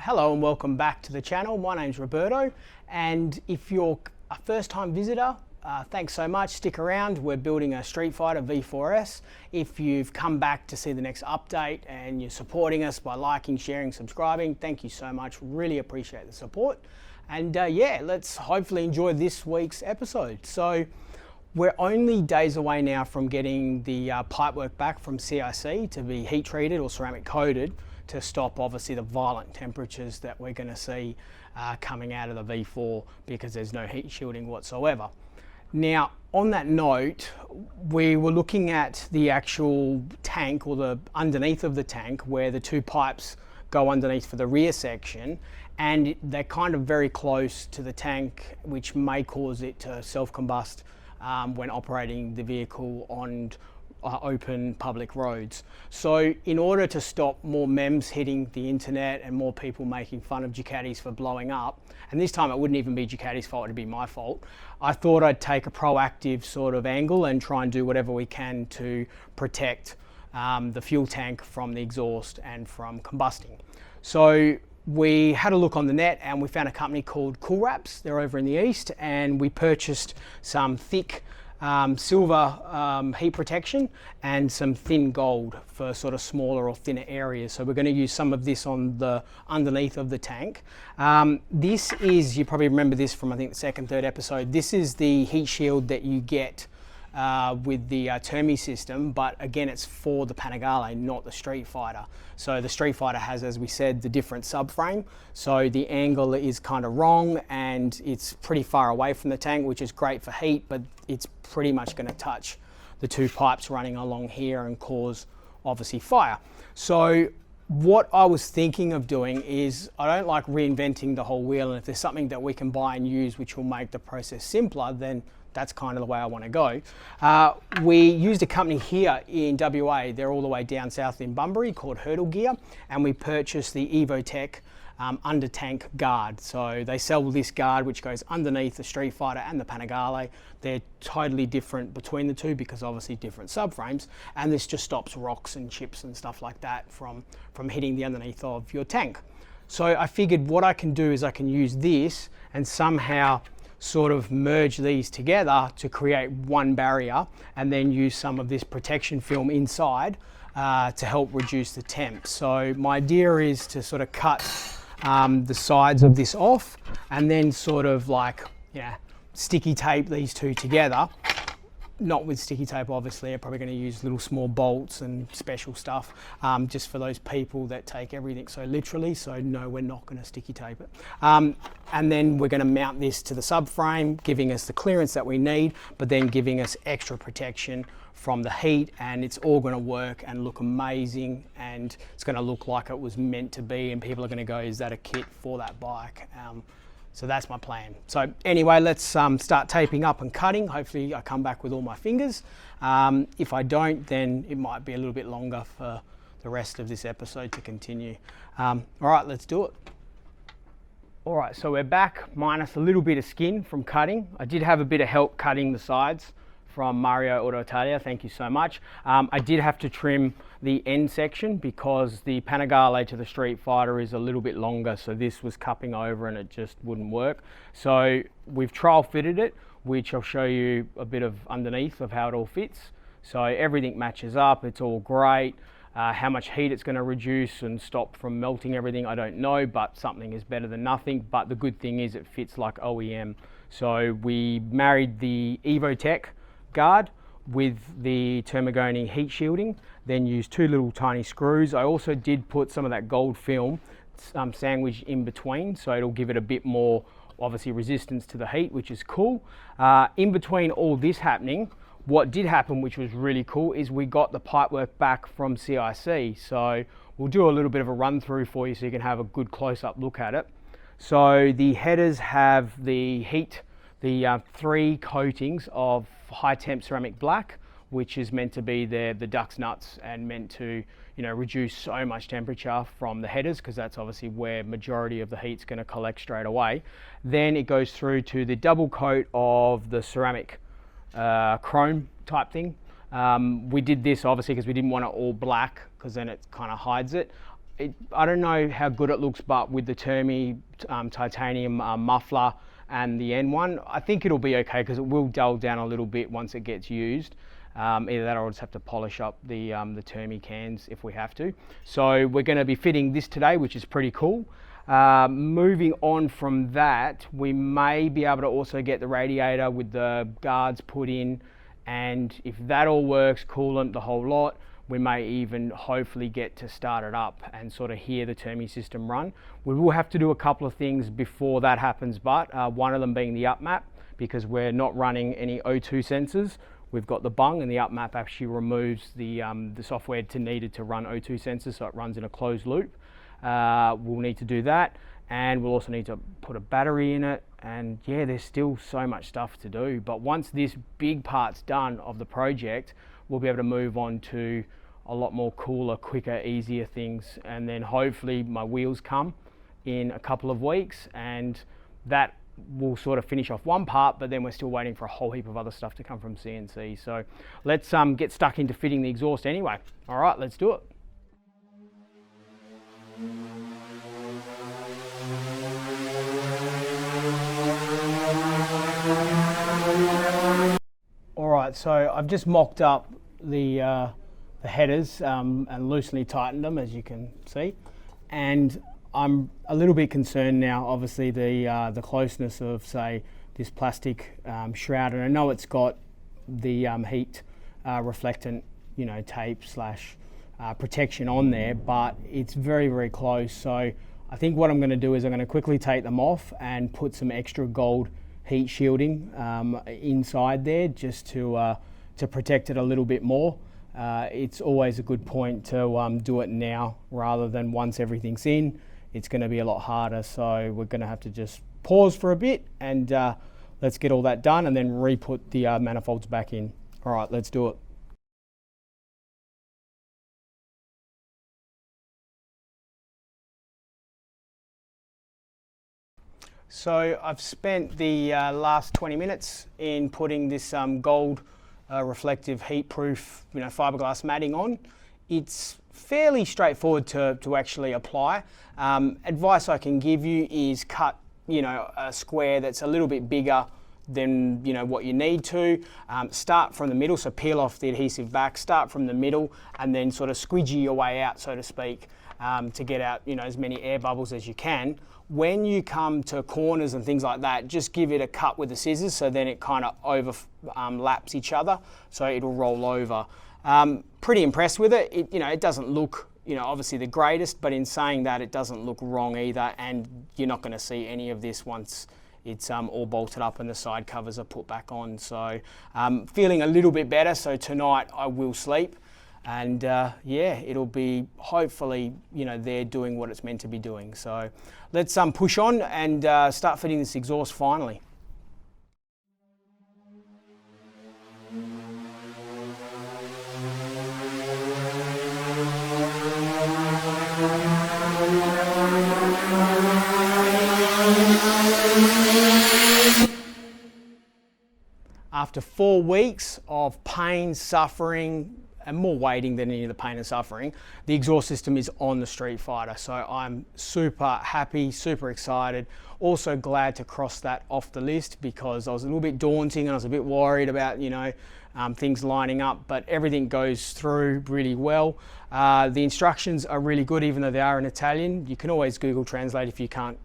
Hello and welcome back to the channel. My name's Roberto, and if you're a first-time visitor, thanks so much. Stick around. We're building a Streetfighter V4S. If you've come back to see the next update and you're supporting us by liking, sharing, subscribing, thank you so much. Really appreciate the support. And yeah, let's hopefully enjoy this week's episode. So we're only days away now from getting the pipework back from CIC to be heat treated or ceramic coated to stop obviously the violent temperatures that we're going to see coming out of the V4 because there's no heat shielding whatsoever. Now, on that note, we were looking at the actual tank or the underneath of the tank where the two pipes go underneath for the rear section, and they're kind of very close to the tank, which may cause it to self-combust when operating the vehicle on open public roads. So in order to stop more memes hitting the internet and more people making fun of Ducatis for blowing up, and this time it wouldn't even be Ducati's fault, it'd be my fault, I thought I'd take a proactive sort of angle and try and do whatever we can to protect the fuel tank from the exhaust and from combusting. So we had a look on the net and we found a company called Cool Wraps. They're over in the east, and we purchased some thick silver heat protection and some thin gold for sort of smaller or thinner areas. So we're going to use some of this on the underneath of the tank. This is, you probably remember this from I think the second, third episode, this is the heat shield that you get with the Termi system, but again it's for the Panigale, not the Streetfighter. So the Streetfighter has, as we said, the different subframe, so the angle is kind of wrong and it's pretty far away from the tank, which is great for heat, but it's pretty much going to touch the two pipes running along here and cause obviously fire. So what I was thinking of doing is, I don't like reinventing the whole wheel, and if there's something that we can buy and use which will make the process simpler, then that's kind of the way I want to go. We used a company here in WA, they're all the way down south in Bunbury, called Hurdle Gear, and we purchased the EvoTech undertank guard. So they sell this guard which goes underneath the Streetfighter and the Panigale. They're totally different between the two because obviously different subframes, and this just stops rocks and chips and stuff like that from hitting the underneath of your tank. So I figured what I can do is I can use this and somehow sort of merge these together to create one barrier, and then use some of this protection film inside to help reduce the temp. So my idea is to sort of cut the sides of this off and then sort of like, yeah, sticky tape these two together. Not with sticky tape, obviously. I'm probably going to use little small bolts and special stuff just for those people that take everything so literally. So no, we're not going to sticky tape it. And then we're going to mount this to the subframe, giving us the clearance that we need, but then giving us extra protection from the heat, and it's all going to work and look amazing, and it's going to look like it was meant to be, and people are going to go, is that a kit for that bike? So that's my plan. So anyway, let's start taping up and cutting. Hopefully I come back with all my fingers. If I don't, then it might be a little bit longer for the rest of this episode to continue. All right, let's do it. All right, so we're back, minus a little bit of skin from cutting. I did have a bit of help cutting the sides from Mario Auto Italia, thank you so much. I did have to trim the end section because the Panigale to the Streetfighter is a little bit longer, so this was cupping over and it just wouldn't work. So we've trial fitted it, which I'll show you a bit of underneath of how it all fits. So everything matches up, it's all great. How much heat it's going to reduce and stop from melting everything, I don't know, but something is better than nothing. But the good thing is it fits like OEM. So we married the EvoTech guard with the Termigioni heat shielding, then used two little tiny screws. I also did put some of that gold film sandwiched in between, so it'll give it a bit more obviously resistance to the heat, which is cool. In between all this happening, what did happen, which was really cool, is we got the pipework back from CIC. So we'll do a little bit of a run through for you so you can have a good close-up look at it. So the headers have the heat, the 3 coatings of high temp ceramic black, which is meant to be the duck's nuts and meant to, you know, reduce so much temperature from the headers, because that's obviously where majority of the heat's going to collect straight away. Then it goes through to the double coat of the ceramic chrome type thing. We did this obviously because we didn't want it all black, because then it kind of hides it. I don't know how good it looks, but with the Termi titanium muffler and the N1, I think it'll be okay because it will dull down a little bit once it gets used. Either that or I'll just have to polish up the Termi cans if we have to. So we're going to be fitting this today, which is pretty cool. Moving on from that, we may be able to also get the radiator with the guards put in, and if that all works, coolant, the whole lot, we may even hopefully get to start it up and sort of hear the Termi system run. We will have to do a couple of things before that happens, but one of them being the up map, because we're not running any O2 sensors. We've got the bung, and the up map actually removes the software needed to run O2 sensors, so it runs in a closed loop. We'll need to do that, and we'll also need to put a battery in it, and yeah, there's still so much stuff to do. But once this big part's done of the project, we'll be able to move on to a lot more cooler, quicker, easier things, and then hopefully my wheels come in a couple of weeks, and that will sort of finish off one part, but then we're still waiting for a whole heap of other stuff to come from CNC. So let's get stuck into fitting the exhaust anyway. All right, let's do it. All right, so I've just mocked up the headers and loosely tightened them, as you can see, and I'm a little bit concerned now. Obviously, the closeness of, say, this plastic shroud, and I know it's got the heat reflectant, tape slash protection on there, but it's very, very close. So I think what I'm going to do is I'm going to quickly take them off and put some extra gold heat shielding inside there, just to protect it a little bit more. It's always a good point to do it now rather than once everything's in. It's going to be a lot harder, so we're going to have to just pause for a bit and let's get all that done and then re-put the manifolds back in. All right, let's do it. So I've spent the last 20 minutes in putting this gold reflective heat-proof fiberglass matting on. It's fairly straightforward to actually apply. Advice I can give you is cut a square that's a little bit bigger than what you need to. Start from the middle, so peel off the adhesive back, start from the middle, and then sort of squidgy your way out, so to speak, to get out as many air bubbles as you can. When you come to corners and things like that, just give it a cut with the scissors, so then it kind of overlaps each other, so it'll roll over. Pretty impressed with it. It doesn't look obviously the greatest, but in saying that, it doesn't look wrong either, and you're not going to see any of this once it's all bolted up and the side covers are put back on. So feeling a little bit better, so tonight I will sleep, and yeah, it'll be hopefully there doing what it's meant to be doing. So let's push on and start fitting this exhaust finally. After 4 weeks of pain, suffering, and more waiting than any of the pain and suffering, the exhaust system is on the Streetfighter. So I'm super happy, super excited. Also glad to cross that off the list, because I was a little bit daunting and I was a bit worried about things lining up, but everything goes through really well. The instructions are really good, even though they are in Italian. You can always Google Translate if you can't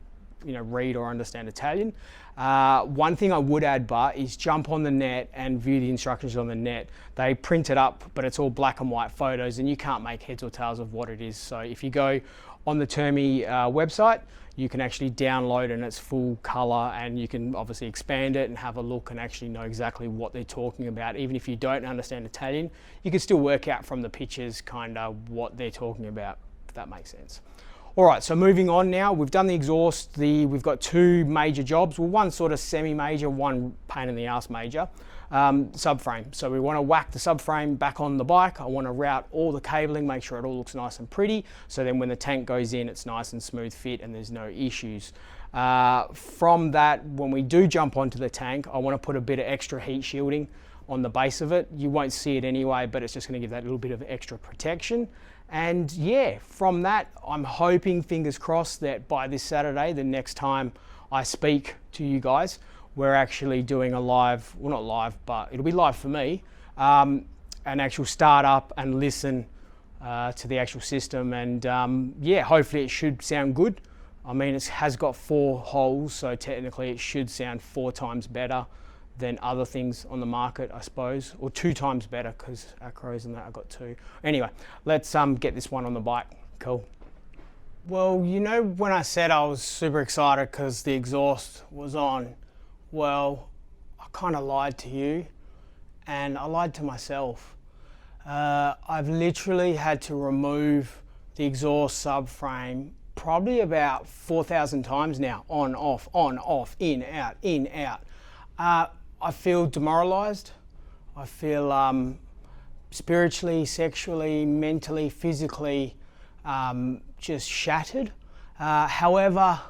read or understand Italian. One thing I would add, but is jump on the net and view the instructions on the net. They print it up, but it's all black and white photos, and you can't make heads or tails of what it is. So if you go on the Termi website, you can actually download in its full color, and you can obviously expand it and have a look and actually know exactly what they're talking about. Even if you don't understand Italian, you can still work out from the pictures kind of what they're talking about, if that makes sense. All right, so moving on now, we've done the exhaust. We've got 2 major jobs. Well, one sort of semi-major, one pain in the ass major. Subframe. So we want to whack the subframe back on the bike. I want to route all the cabling, make sure it all looks nice and pretty, so then when the tank goes in, it's nice and smooth fit and there's no issues. From that, when we do jump onto the tank, I want to put a bit of extra heat shielding on the base of it. You won't see it anyway, but it's just going to give that little bit of extra protection. And yeah, from that, I'm hoping, fingers crossed, that by this Saturday, the next time I speak to you guys, we're actually doing a live, well not live, but it'll be live for me, an actual start up and listen to the actual system. And yeah, hopefully it should sound good. I mean, it has got 4 holes, so technically it should sound 4 times better than other things on the market, I suppose, or 2 times better, because Acros and that I got 2. Anyway, let's get this one on the bike. Cool. Well, you know, when I said I was super excited because the exhaust was on, well, I kind of lied to you, and I lied to myself. I've literally had to remove the exhaust subframe probably about 4,000 times now, on, off, in, out. I feel demoralized. I feel spiritually, sexually, mentally, physically just shattered. However,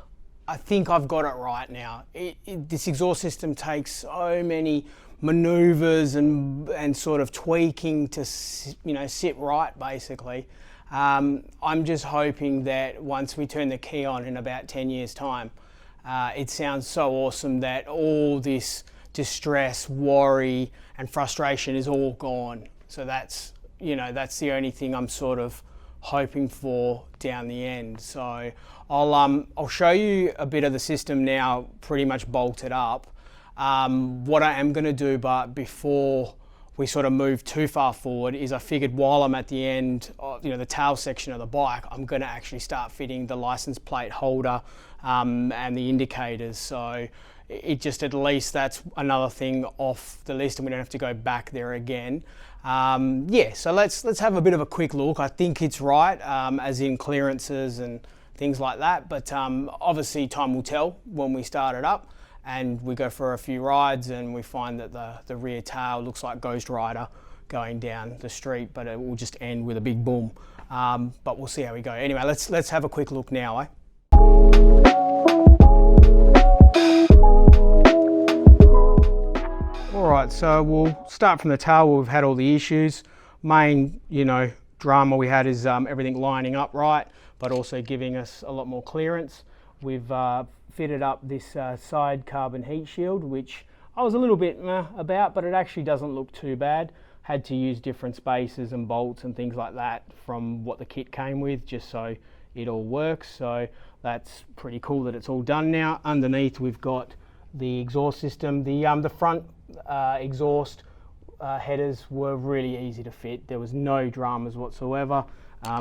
I think I've got it right now. This exhaust system takes so many maneuvers and sort of tweaking to, you know, sit right, basically. I'm just hoping that once we turn the key on in about 10 years time, it sounds so awesome that all this distress, worry and frustration is all gone. So that's, you know, that's the only thing I'm sort of hoping for down the end. So I'll show you a bit of the system now, pretty much bolted up. What I am going to do, but before we sort of move too far forward, is I figured while I'm at the end, you know, the tail section of the bike, I'm going to actually start fitting the license plate holder and the indicators. So it just, at least that's another thing off the list and we don't have to go back there again. Yeah, so let's have a bit of a quick look. I think it's right, as in clearances and things like that, but obviously time will tell when we start it up and we go for a few rides and we find that the rear tail looks like Ghost Rider going down the street, but it will just end with a big boom. But we'll see how we go. Anyway, let's have a quick look now, eh? All right, so we'll start from the tail. We've had all the issues. Main, you know, drama we had is everything lining up right, but also giving us a lot more clearance. We've fitted up this side carbon heat shield, which I was a little bit about, but it actually doesn't look too bad. Had to use different spacers and bolts and things like that from what the kit came with, just so it all works. So that's pretty cool that it's all done now. Underneath we've got the exhaust system. The front exhaust headers were really easy to fit. There was no dramas whatsoever.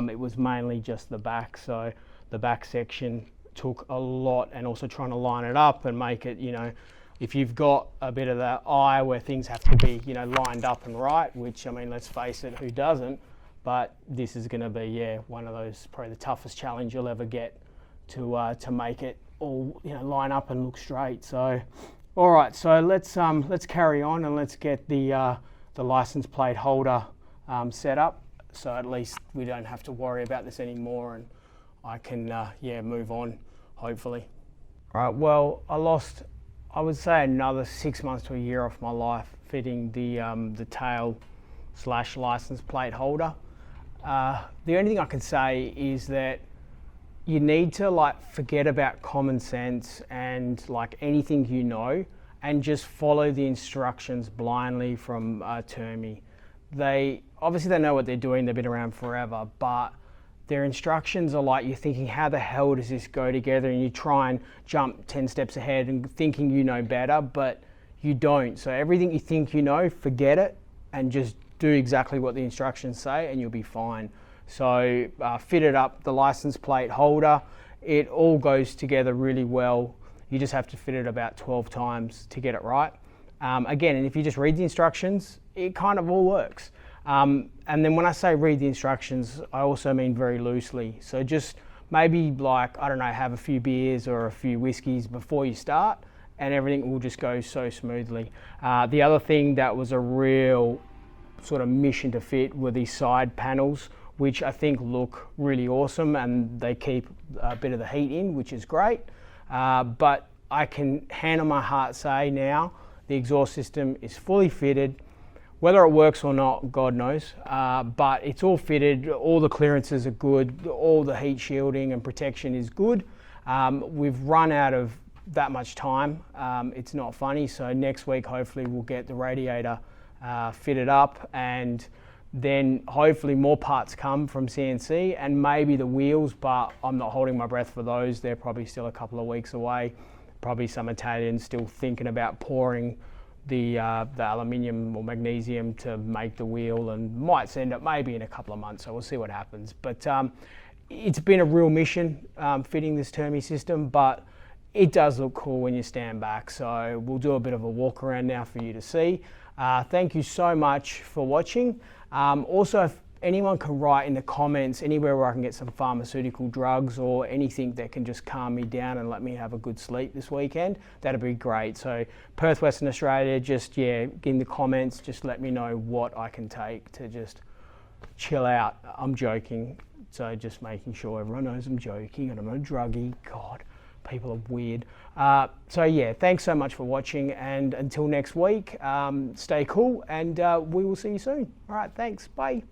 It was mainly just the back, so the back section took a lot, and also trying to line it up and make it, you know, if you've got a bit of that eye where things have to be, you know, lined up and right, which, I mean, let's face it, who doesn't? But this is going to be, yeah, one of those, probably the toughest challenge you'll ever get to make it all, you know, line up and look straight. So all right, so let's carry on and let's get the license plate holder set up, so at least we don't have to worry about this anymore and I can yeah, move on, hopefully. All right, well, I lost, I would say, another 6 months to a year off my life fitting the tail / license plate holder. The only thing I can say is that you need to, like, forget about common sense and like anything you know, and just follow the instructions blindly from Termi. They obviously, they know what they're doing, they've been around forever, but their instructions are like, you're thinking, how the hell does this go together? And you try and jump 10 steps ahead and thinking you know better, but you don't. So everything you think you know, forget it and just do exactly what the instructions say and you'll be fine. So fitted up the license plate holder. It all goes together really well. You just have to fit it about 12 times to get it right. Again, and if you just read the instructions, it kind of all works. And then when I say read the instructions, I also mean very loosely. So just maybe, like, I don't know, have a few beers or a few whiskeys before you start and everything will just go so smoothly. The other thing that was a real sort of mission to fit were these side panels, which I think look really awesome and they keep a bit of the heat in, which is great. But I can hand on my heart say now, the exhaust system is fully fitted. Whether it works or not, God knows, but it's all fitted, all the clearances are good, all the heat shielding and protection is good. We've run out of that much time. It's not funny, so next week hopefully we'll get the radiator fitted up, and then hopefully more parts come from CNC and maybe the wheels, but I'm not holding my breath for those. They're probably still a couple of weeks away. Probably some Italians still thinking about pouring the aluminium or magnesium to make the wheel, and might send it maybe in a couple of months, so we'll see what happens. But it's been a real mission fitting this Termi system, but it does look cool when you stand back, so we'll do a bit of a walk around now for you to see. Thank you so much for watching. Also, if anyone can write in the comments anywhere where I can get some pharmaceutical drugs or anything that can just calm me down and let me have a good sleep this weekend, that'd be great. So Perth, Western Australia, just in the comments, just let me know what I can take to just chill out. I'm joking, so just making sure everyone knows I'm joking and I'm not a druggie. God, people are weird. So yeah, thanks so much for watching, and until next week, stay cool, and we will see you soon. All right, thanks, bye.